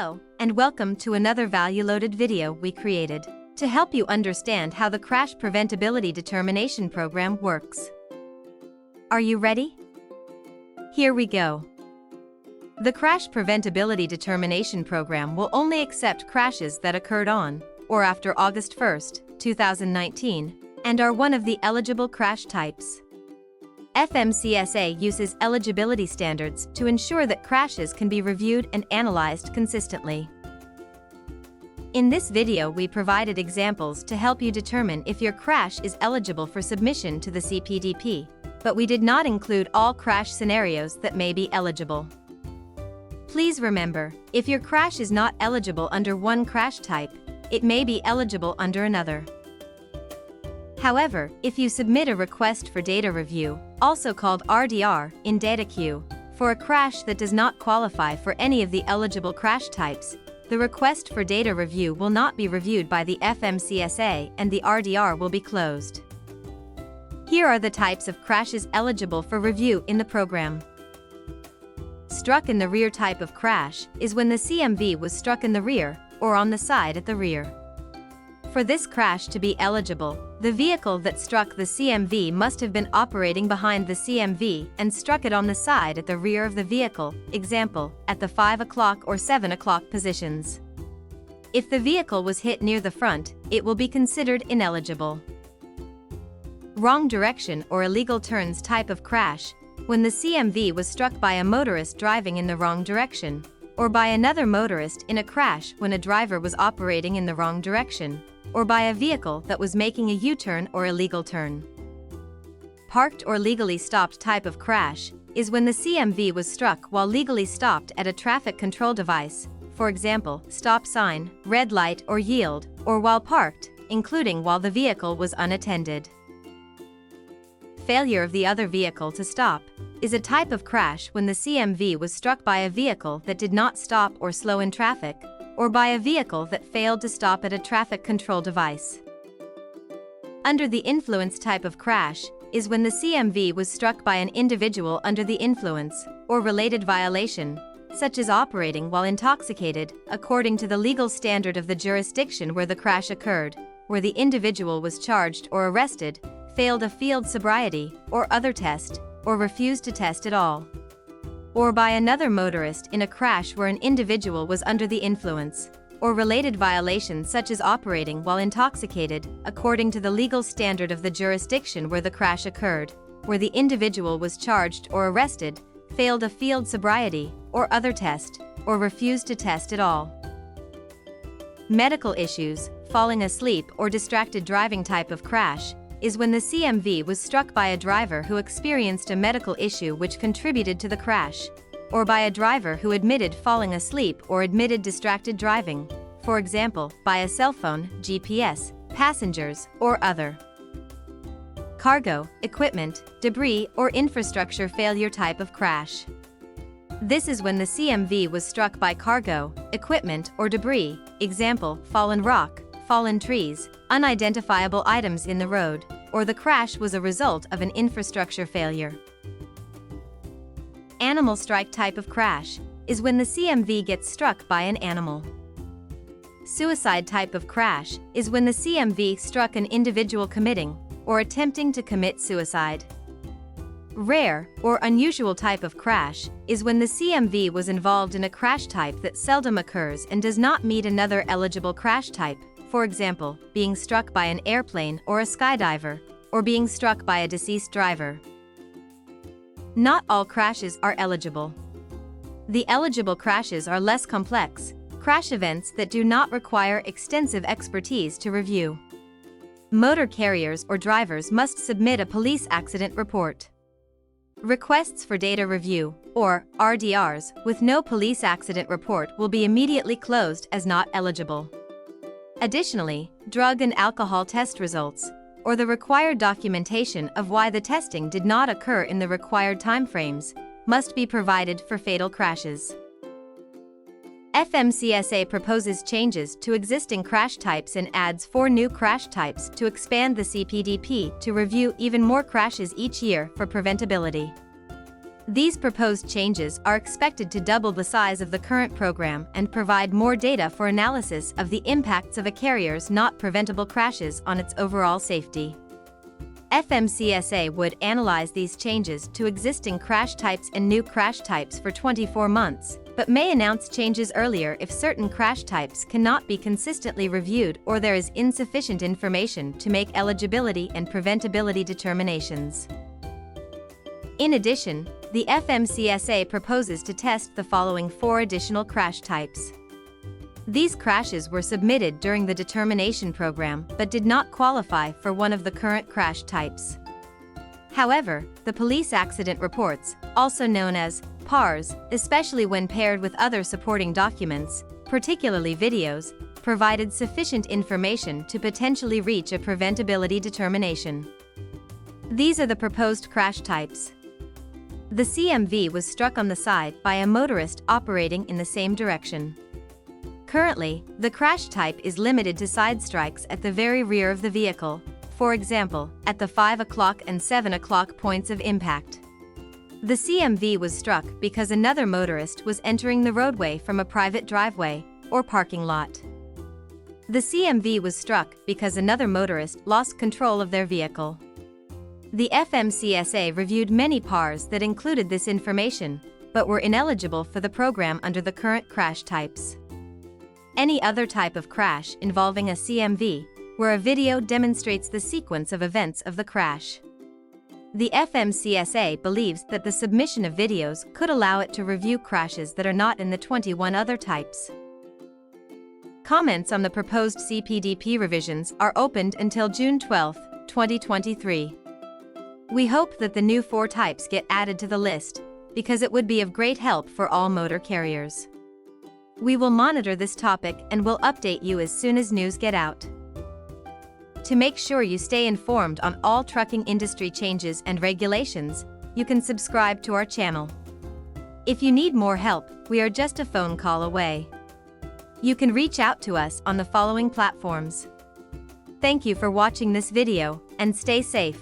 Hello, and welcome to another value-loaded video we created to help you understand how the Crash Preventability Determination Program works. Are you ready? Here we go. The Crash Preventability Determination Program will only accept crashes that occurred on or after August 1, 2019, and are one of the eligible crash types. FMCSA uses eligibility standards to ensure that crashes can be reviewed and analyzed consistently. In this video, we provided examples to help you determine if your crash is eligible for submission to the CPDP, but we did not include all crash scenarios that may be eligible. Please remember, if your crash is not eligible under one crash type, it may be eligible under another. However, if you submit a request for data review, also called RDR, in data queue, for a crash that does not qualify for any of the eligible crash types, the request for data review will not be reviewed by the FMCSA and the RDR will be closed. Here are the types of crashes eligible for review in the program. Struck in the rear type of crash is when the CMV was struck in the rear or on the side at the rear. For this crash to be eligible, the vehicle that struck the CMV must have been operating behind the CMV and struck it on the side at the rear of the vehicle, example, at the 5 o'clock or 7 o'clock positions. If the vehicle was hit near the front, it will be considered ineligible. Wrong direction or illegal turns type of crash, when the CMV was struck by a motorist driving in the wrong direction, or by another motorist in a crash when a driver was operating in the wrong direction, or by a vehicle that was making a U-turn or illegal turn. Parked or legally stopped type of crash is when the CMV was struck while legally stopped at a traffic control device, for example, stop sign, red light or yield, or while parked, including while the vehicle was unattended. Failure of the other vehicle to stop is a type of crash when the CMV was struck by a vehicle that did not stop or slow in traffic, or by a vehicle that failed to stop at a traffic control device. Under the influence type of crash is when the CMV was struck by an individual under the influence, or related violation, such as operating while intoxicated, according to the legal standard of the jurisdiction where the crash occurred, where the individual was charged or arrested, failed a field sobriety or other test, or refused to test at all. Or by another motorist in a crash where an individual was under the influence, or related violations such as operating while intoxicated, according to the legal standard of the jurisdiction where the crash occurred, where the individual was charged or arrested, failed a field sobriety or other test, or refused to test at all. Medical issues, falling asleep or distracted driving type of crash, is when the CMV was struck by a driver who experienced a medical issue which contributed to the crash, or by a driver who admitted falling asleep or admitted distracted driving, for example, by a cell phone, GPS, passengers, or other. Cargo, equipment, debris, or infrastructure failure type of crash. This is when the CMV was struck by cargo, equipment, or debris, example, fallen rock, fallen trees, unidentifiable items in the road, or the crash was a result of an infrastructure failure. Animal strike type of crash is when the CMV gets struck by an animal. Suicide type of crash is when the CMV struck an individual committing or attempting to commit suicide. Rare or unusual type of crash is when the CMV was involved in a crash type that seldom occurs and does not meet another eligible crash type, for example, being struck by an airplane or a skydiver, or being struck by a deceased driver. Not all crashes are eligible. The eligible crashes are less complex, crash events that do not require extensive expertise to review. Motor carriers or drivers must submit a police accident report. Requests for data review, or RDRs, with no police accident report will be immediately closed as not eligible. Additionally, drug and alcohol test results, or the required documentation of why the testing did not occur in the required timeframes, must be provided for fatal crashes. FMCSA proposes changes to existing crash types and adds 4 new crash types to expand the CPDP to review even more crashes each year for preventability. These proposed changes are expected to double the size of the current program and provide more data for analysis of the impacts of a carrier's not preventable crashes on its overall safety. FMCSA would analyze these changes to existing crash types and new crash types for 24 months, but may announce changes earlier if certain crash types cannot be consistently reviewed or there is insufficient information to make eligibility and preventability determinations. In addition, the FMCSA proposes to test the following 4 additional crash types. These crashes were submitted during the determination program but did not qualify for one of the current crash types. However, the police accident reports, also known as PARs, especially when paired with other supporting documents, particularly videos, provided sufficient information to potentially reach a preventability determination. These are the proposed crash types. The CMV was struck on the side by a motorist operating in the same direction. Currently, the crash type is limited to side strikes at the very rear of the vehicle, for example, at the 5 o'clock and 7 o'clock points of impact. The CMV was struck because another motorist was entering the roadway from a private driveway or parking lot. The CMV was struck because another motorist lost control of their vehicle. The FMCSA reviewed many PARs that included this information, but were ineligible for the program under the current crash types. Any other type of crash involving a CMV, where a video demonstrates the sequence of events of the crash. The FMCSA believes that the submission of videos could allow it to review crashes that are not in the 21 other types. Comments on the proposed CPDP revisions are opened until June 12, 2023. We hope that the new 4 types get added to the list, because it would be of great help for all motor carriers. We will monitor this topic and will update you as soon as news get out. To make sure you stay informed on all trucking industry changes and regulations, you can subscribe to our channel. If you need more help, we are just a phone call away. You can reach out to us on the following platforms. Thank you for watching this video, and stay safe.